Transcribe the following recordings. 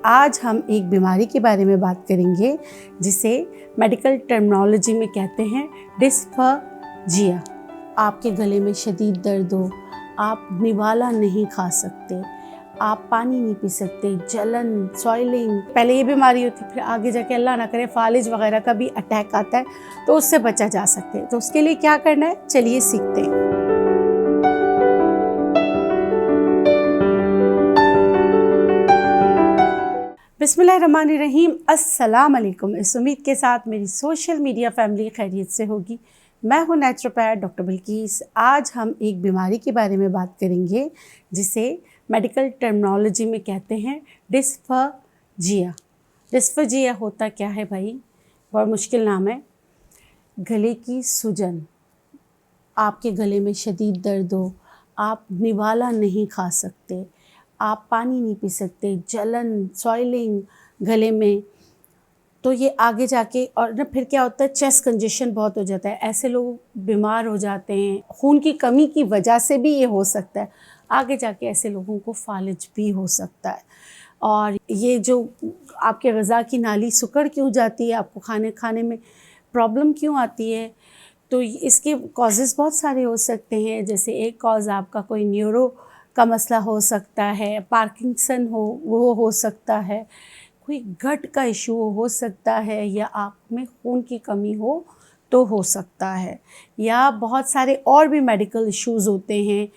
आज हम एक बीमारी के बारे में बात करेंगे जिसे मेडिकल टर्मिनोलॉजी में कहते हैं डिस्फेजिया। आपके गले में शदीद दर्द हो, आप निवाला नहीं खा सकते, आप पानी नहीं पी सकते, जलन, सॉइलिंग, पहले ये बीमारी होती, फिर आगे जाके अल्लाह ना करे फालिज वगैरह का भी अटैक आता है, तो उससे बचा जा सकते हैं। तो उसके लिए क्या करना है, चलिए सीखते हैं। बिस्मिल्लाहिर्रहमानिर्रहीम, अस्सलाम वालेकुम। इस उम्मीद के साथ मेरी सोशल मीडिया फैमिली खैरियत से होगी। मैं हूँ नेचुरोपैथ डॉक्टर बिल्किस। आज हम एक बीमारी के बारे में बात करेंगे जिसे मेडिकल टर्मिनोलॉजी में कहते हैं डिस्फेजिया। डिस्फेजिया होता क्या है भाई, बहुत मुश्किल नाम है। गले की सूजन, आपके गले में शदीद दर्द हो, आप निवाला नहीं खा सकते, आप पानी नहीं पी सकते, जलन, सॉइलिंग गले में, तो ये आगे जाके और ना फिर क्या होता है, चेस्ट कंजेशन बहुत हो जाता है। ऐसे लोग बीमार हो जाते हैं, खून की कमी की वजह से भी ये हो सकता है। आगे जाके ऐसे लोगों को फालिज भी हो सकता है। और ये जो आपके ग़िज़ा की नाली सिकुड़ क्यों जाती है, आपको खाने में प्रॉब्लम क्यों आती है, तो इसके कॉजेज़ बहुत सारे हो सकते हैं। जैसे एक कॉज आपका कोई न्यूरो का मसला हो सकता है, पार्किंसन वो हो सकता है, कोई गट का इशू हो सकता है, या आप में खून की कमी हो तो हो सकता है, या बहुत सारे और भी मेडिकल इश्यूज़ होते हैं।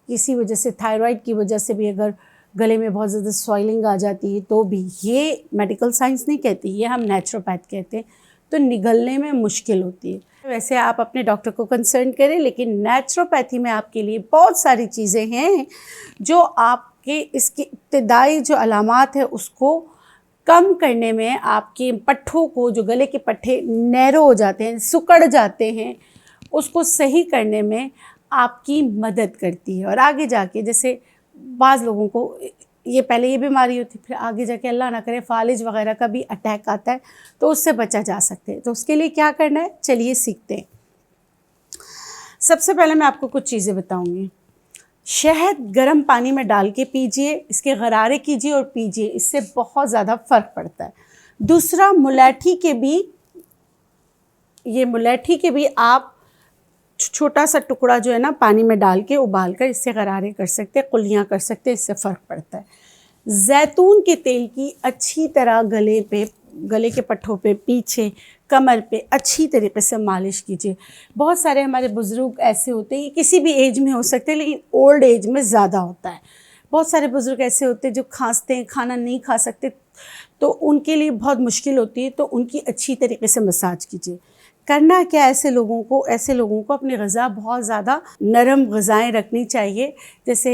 किसी वजह से, थायराइड की वजह से भी अगर गले में बहुत ज़्यादा स्वेलिंग आ जाती है तो भी, ये मेडिकल साइंस नहीं कहती, ये हम नेचुरोपैथ कहते हैं, तो निगलने में मुश्किल होती है। वैसे आप अपने डॉक्टर को कंसल्ट करें, लेकिन नेचुरोपैथी में आपके लिए बहुत सारी चीज़ें हैं जो आपके इसकी इब्तिदाई जो अलामात है उसको कम करने में, आपके पट्ठों को, जो गले के पट्टे नैरो हो जाते हैं, सिकुड़ जाते हैं, उसको सही करने में आपकी मदद करती है। और आगे जाके, जैसे बाज़ लोगों को ये पहले ये बीमारी होती, फिर आगे जाके अल्लाह ना करे फालिज वगैरह का भी अटैक आता है, तो उससे बचा जा सकते हैं। तो उसके लिए क्या करना है, चलिए सीखते हैं। सबसे पहले मैं आपको कुछ चीज़ें बताऊंगी। शहद गर्म पानी में डाल के पीजिए, इसके गरारे कीजिए और पीजिए, इससे बहुत ज़्यादा फ़र्क पड़ता है। दूसरा, मुलेठी के भी आप छोटा सा टुकड़ा जो है ना, पानी में डाल के उबाल कर इससे गरारे कर सकते हैं, कुल्लियाँ कर सकते हैं, इससे फ़र्क पड़ता है। जैतून के तेल की अच्छी तरह गले के पट्ठों पे, पीछे, कमर पे अच्छी तरीके से मालिश कीजिए। बहुत सारे हमारे बुज़ुर्ग ऐसे होते हैं, किसी भी एज में हो सकते हैं, लेकिन ओल्ड एज में ज़्यादा होता है। बहुत सारे बुज़ुर्ग ऐसे होते हैं जो खांसते हैं, खाना नहीं खा सकते, तो उनके लिए बहुत मुश्किल होती है, तो उनकी अच्छी तरीके से मसाज कीजिए। करना क्या, ऐसे लोगों को अपनी ग़िज़ा बहुत ज़्यादा नरम ग़िज़ाएँ रखनी चाहिए, जैसे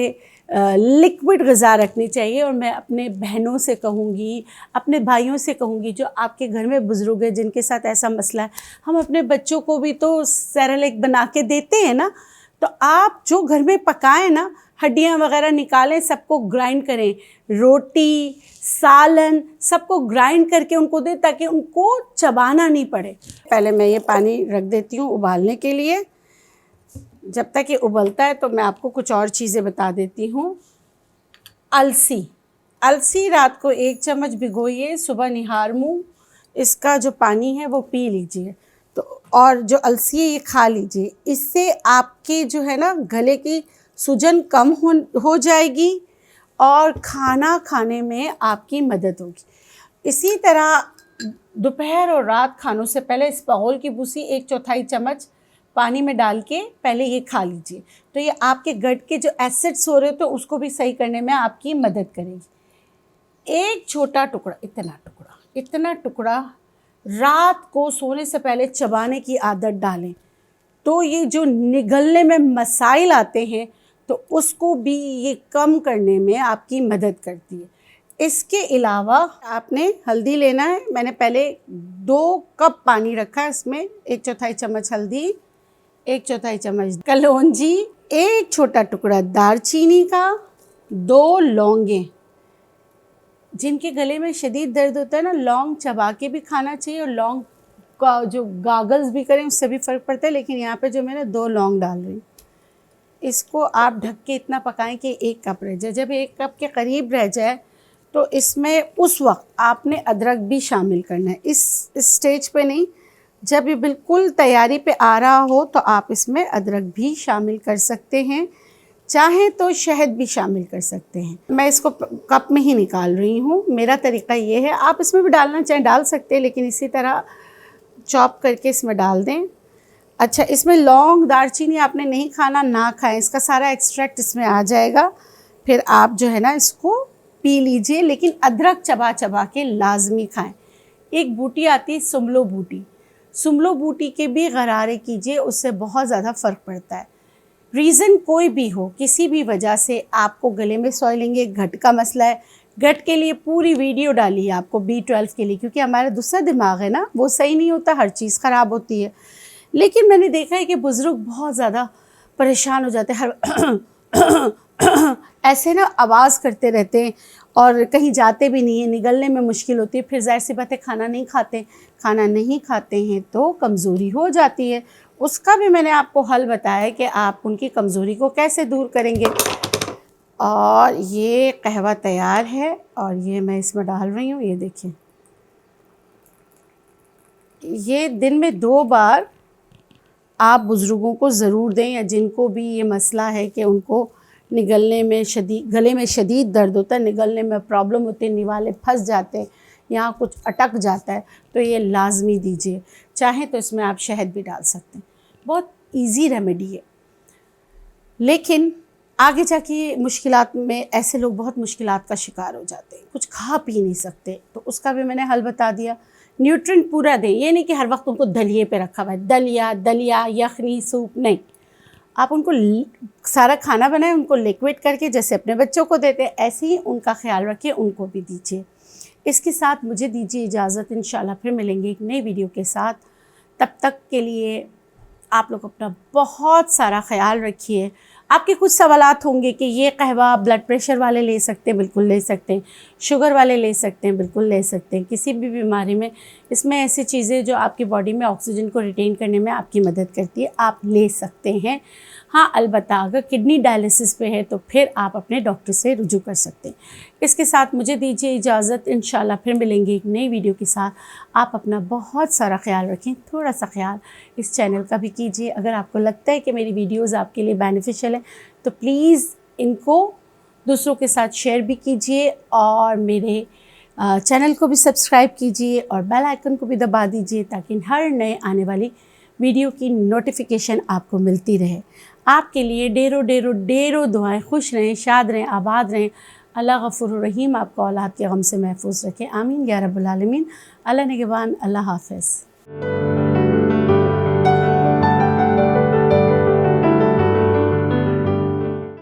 लिक्विड ग़िज़ा रखनी चाहिए। और मैं अपने बहनों से कहूँगी, अपने भाइयों से कहूँगी, जो आपके घर में बुज़ुर्ग हैं जिनके साथ ऐसा मसला है, हम अपने बच्चों को भी तो सेरेलैक बना के देते हैं ना, तो आप जो घर में पकाएं ना, हड्डियाँ वगैरह निकालें, सबको ग्राइंड करें, रोटी, सालन, सबको ग्राइंड करके उनको दें, ताकि उनको चबाना नहीं पड़े। पहले मैं ये पानी रख देती हूँ उबालने के लिए। जब तक ये उबलता है तो मैं आपको कुछ और चीज़ें बता देती हूँ। अलसी रात को 1 चम्मच भिगोइए, सुबह निहार मुँह इसका जो पानी है वो पी लीजिए। तो और जो अलसी है ये खा लीजिए, इससे आपके जो है ना गले की सूजन कम हो जाएगी और खाना खाने में आपकी मदद होगी। इसी तरह दोपहर और रात खानों से पहले इसबगोल की भूसी 1/4 चम्मच पानी में डाल के पहले ये खा लीजिए, तो ये आपके गट के जो एसिड्स हो रहे हो तो उसको भी सही करने में आपकी मदद करेगी। एक छोटा टुकड़ा, इतना टुकड़ा रात को सोने से पहले चबाने की आदत डालें, तो ये जो निगलने में मसाइल आते हैं तो उसको भी ये कम करने में आपकी मदद करती है। इसके अलावा आपने हल्दी लेना है। मैंने पहले 2 कप पानी रखा है, इसमें 1/4 चम्मच हल्दी, 1/4 चम्मच कलौंजी, 1 छोटा टुकड़ा दालचीनी का, 2 लौंगे। जिनके गले में शदीद दर्द होता है ना, लौंग चबा के भी खाना चाहिए, और लौंग का जो गागल्स भी करें उससे भी फ़र्क पड़ता है, लेकिन यहाँ पे जो मैंने 2 लौंग डाल रही हूँ। इसको आप ढक के इतना पकाएं कि 1 कप रह जाए। जब 1 कप के करीब रह जाए तो इसमें उस वक्त आपने अदरक भी शामिल करना है, इस स्टेज पे नहीं। जब ये बिल्कुल तैयारी पे आ रहा हो तो आप इसमें अदरक भी शामिल कर सकते हैं, चाहे तो शहद भी शामिल कर सकते हैं। मैं इसको कप में ही निकाल रही हूँ, मेरा तरीका ये है। आप इसमें भी डालना चाहें डाल सकते हैं, लेकिन इसी तरह चॉप करके इसमें डाल दें। अच्छा, इसमें लौंग दालचीनी आपने नहीं खाना ना खाएं, इसका सारा एक्सट्रैक्ट इसमें आ जाएगा। फिर आप जो है ना इसको पी लीजिए, लेकिन अदरक चबा चबा के लाजमी खाएं। एक बूटी आती है सुमलो बूटी, सुमलो बूटी के भी गरारे कीजिए, उससे बहुत ज़्यादा फ़र्क पड़ता है। रीज़न कोई भी हो, किसी भी वजह से आपको गले में सॉइलिंग है, गट का मसला है, गट के लिए पूरी वीडियो डाली है आपको B12 के लिए, क्योंकि हमारा दूसरा दिमाग है ना वो सही नहीं होता, हर चीज़ ख़राब होती है। लेकिन मैंने देखा है कि बुज़ुर्ग बहुत ज़्यादा परेशान हो जाते हैं, हर ऐसे ना आवाज़ करते रहते हैं और कहीं जाते भी नहीं हैं, निगलने में मुश्किल होती है। फिर ज़ाहिर सी बात है खाना नहीं खाते हैं तो कमज़ोरी हो जाती है। उसका भी मैंने आपको हल बताया कि आप उनकी कमज़ोरी को कैसे दूर करेंगे। और ये कहवा तैयार है और ये मैं इसमें डाल रही हूँ। ये देखिए, ये दिन में 2 बार आप बुज़ुर्गों को ज़रूर दें, या जिनको भी ये मसला है कि उनको निगलने में गले में शदीद दर्द होता है, निगलने में प्रॉब्लम होती है, निवाले फंस जाते हैं, यहाँ कुछ अटक जाता है, तो ये लाजमी दीजिए। चाहे तो इसमें आप शहद भी डाल सकते हैं, बहुत इजी रेमेडी है। लेकिन आगे जाके मुश्किलात में ऐसे लोग बहुत मुश्किलात का शिकार हो जाते हैं, कुछ खा पी नहीं सकते, तो उसका भी मैंने हल बता दिया। न्यूट्रिएंट पूरा दें, ये नहीं कि हर वक्त उनको दलिए पे रखा हुआ है, दलिया यखनी सूप नहीं। आप उनको सारा खाना बनाएं, उनको लिक्विड करके जैसे अपने बच्चों को देते हैं ऐसे ही उनका ख्याल रखिए, उनको भी दीजिए। इसके साथ मुझे दीजिए इजाज़त, इंशाल्लाह फिर मिलेंगे एक नई वीडियो के साथ। तब तक के लिए आप लोग अपना बहुत सारा ख्याल रखिए। आपके कुछ सवालात होंगे कि ये कहवा ब्लड प्रेशर वाले ले सकते हैं, बिल्कुल ले सकते हैं, शुगर वाले ले सकते हैं, बिल्कुल ले सकते हैं, किसी भी बीमारी में इसमें ऐसी चीज़ें जो आपकी बॉडी में ऑक्सीजन को रिटेन करने में आपकी मदद करती है, आप ले सकते हैं। हाँ, अलबत्ता अगर किडनी डायलिसिस पे है तो फिर आप अपने डॉक्टर से रुजू कर सकते हैं। इसके साथ मुझे दीजिए इजाज़त, इंशाल्लाह फिर मिलेंगे एक नई वीडियो के साथ। आप अपना बहुत सारा ख्याल रखें, थोड़ा सा ख्याल इस चैनल का भी कीजिए। अगर आपको लगता है कि मेरी वीडियोज़ आपके लिए बेनिफिशियल है तो प्लीज़ इनको दूसरों के साथ शेयर भी कीजिए और मेरे चैनल को भी सब्सक्राइब कीजिए और बेल आइकन को भी दबा दीजिए, ताकि हर नए आने वाली वीडियो की नोटिफिकेशन आपको मिलती रहे। आपके लिए ढेरों दुआएं। खुश रहें, शाद रहें, आबाद रहें। अल्लाह गफूर रहीम आपको औलाद के गम से महफूज रखे। आमीन या रब्बुल आलमीन। अल्लाह निगहबान। अल्लाह हाफ़िज़।